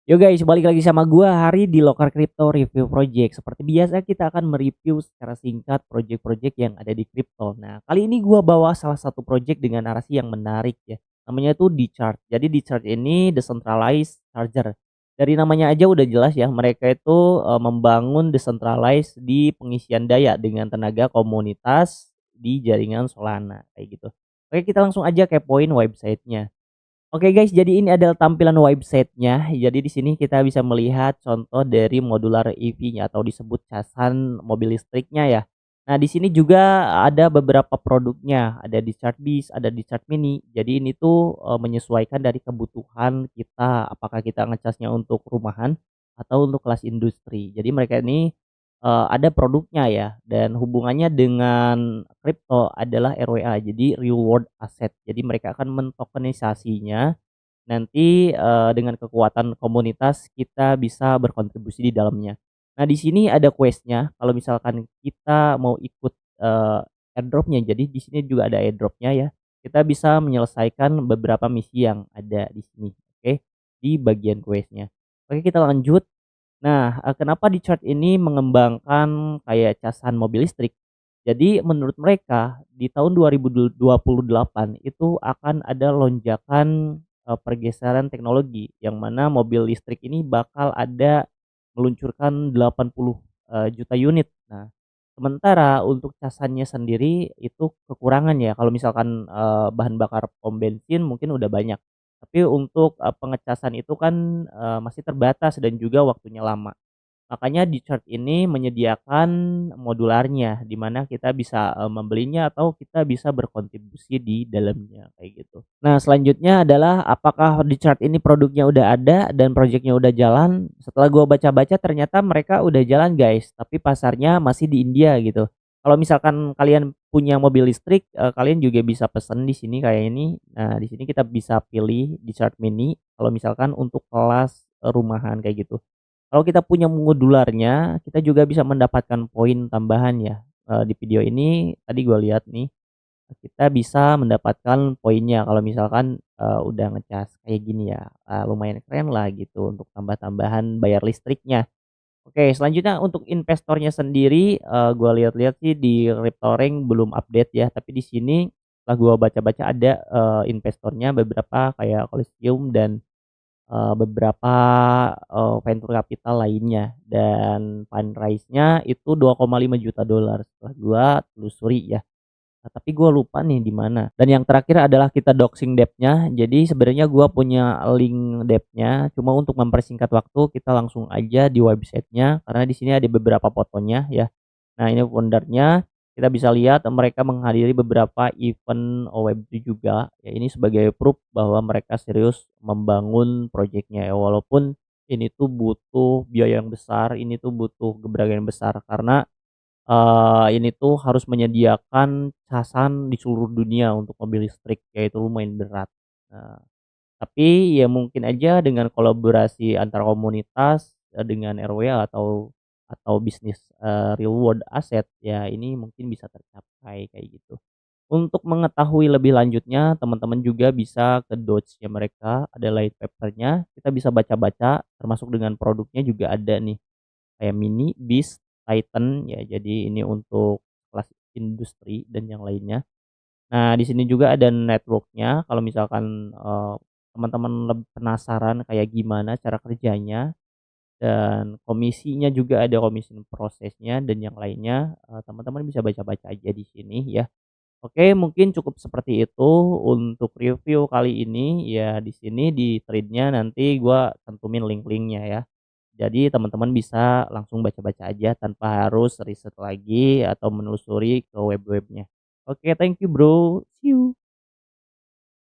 Yo guys, balik lagi sama gua Hari di Lokar Crypto Review Project. Seperti biasa kita akan mereview secara singkat project-project yang ada di kripto. Nah, kali ini gua bawa salah satu project dengan narasi yang menarik ya. Namanya tuh Dcharge. Jadi Dcharge ini decentralized charger. Dari namanya aja udah jelas ya, mereka itu membangun decentralized di pengisian daya dengan tenaga komunitas di jaringan Solana kayak gitu. Oke, kita langsung aja kepoin websitenya. Oke guys, jadi ini adalah tampilan websitenya. Jadi di sini kita bisa melihat contoh dari modular EV-nya atau disebut casan mobil listriknya ya. Nah, di sini juga ada beberapa produknya, ada di Chargebis, ada di Charge Mini. Jadi ini tuh menyesuaikan dari kebutuhan kita, apakah kita ngecasnya untuk rumahan atau untuk kelas industri. Jadi mereka ini ada produknya ya, dan hubungannya dengan kripto adalah RWA, jadi reward asset. Jadi mereka akan mentokenisasinya nanti, dengan kekuatan komunitas kita bisa berkontribusi di dalamnya. Nah, di sini ada quest-nya kalau misalkan kita mau ikut, airdrop-nya, jadi di sini juga ada airdrop-nya ya. Kita bisa menyelesaikan beberapa misi yang ada di sini, oke, di bagian quest-nya. Oke, kita lanjut. Nah, kenapa di chart ini mengembangkan kayak casan mobil listrik? Jadi menurut mereka di tahun 2028 itu akan ada lonjakan, pergeseran teknologi yang mana mobil listrik ini bakal ada meluncurkan 80, juta unit. Nah, sementara untuk casannya sendiri itu kekurangan ya, kalau misalkan, bahan bakar pom bensin mungkin udah banyak. Tapi untuk, pengecasan itu kan, masih terbatas dan juga waktunya lama. Makanya di chart ini menyediakan modularnya, di mana kita bisa, membelinya atau kita bisa berkontribusi di dalamnya, kayak gitu. Nah, selanjutnya adalah apakah di chart ini produknya udah ada dan projeknya udah jalan? Setelah gua baca-baca ternyata mereka udah jalan guys, tapi pasarnya masih di India gitu. Kalau misalkan kalian punya mobil listrik, kalian juga bisa pesen di sini kayak ini. Nah, di sini kita bisa pilih di chart mini kalau misalkan untuk kelas, rumahan kayak gitu. Kalau kita punya modularnya, kita juga bisa mendapatkan poin tambahan ya. Di video ini tadi gue lihat nih, kita bisa mendapatkan poinnya kalau misalkan, udah ngecas kayak gini ya, lumayan keren lah gitu untuk tambah-tambahan bayar listriknya. Oke, selanjutnya untuk investornya sendiri, gua lihat-lihat sih di Cryptoreng belum update ya, tapi di sini setelah gua baca-baca ada, investornya beberapa kayak Coliseum dan beberapa, venture capital lainnya, dan fundraise-nya itu 2,5 juta dolar setelah gua telusuri ya. Nah, tapi gua lupa nih di mana. Dan yang terakhir adalah kita doxing debt-nya. Jadi sebenarnya gua punya link debt-nya, cuma untuk mempersingkat waktu kita langsung aja di website-nya karena di sini ada beberapa fotonya ya. Nah, ini foundernya, kita bisa lihat mereka menghadiri beberapa event Web3 juga. Ya, ini sebagai proof bahwa mereka serius membangun proyeknya ya. Walaupun ini tuh butuh biaya yang besar, ini tuh butuh gebrakan yang besar karena ini tuh harus menyediakan casan di seluruh dunia untuk mobil listrik, yaitu lumayan berat. Nah, tapi ya mungkin aja dengan kolaborasi antar komunitas, dengan RWA atau bisnis, reward aset, ya ini mungkin bisa tercapai kayak gitu. Untuk mengetahui lebih lanjutnya, teman-teman juga bisa ke Doge-nya mereka, ada light paper-nya, kita bisa baca-baca, termasuk dengan produknya juga ada nih. Kayak Mini, Beast, Titan ya, jadi ini untuk kelas industri dan yang lainnya. Nah, di sini juga ada network-nya kalau misalkan, teman-teman penasaran kayak gimana cara kerjanya dan komisinya juga ada komisi prosesnya dan yang lainnya, teman-teman bisa baca-baca aja di sini ya. Oke, mungkin cukup seperti itu untuk review kali ini, ya di sini di thread-nya nanti gua cantumin link-linknya ya. Jadi teman-teman bisa langsung baca-baca aja tanpa harus riset lagi atau menelusuri ke web-webnya. Oke, thank you Bro, see you.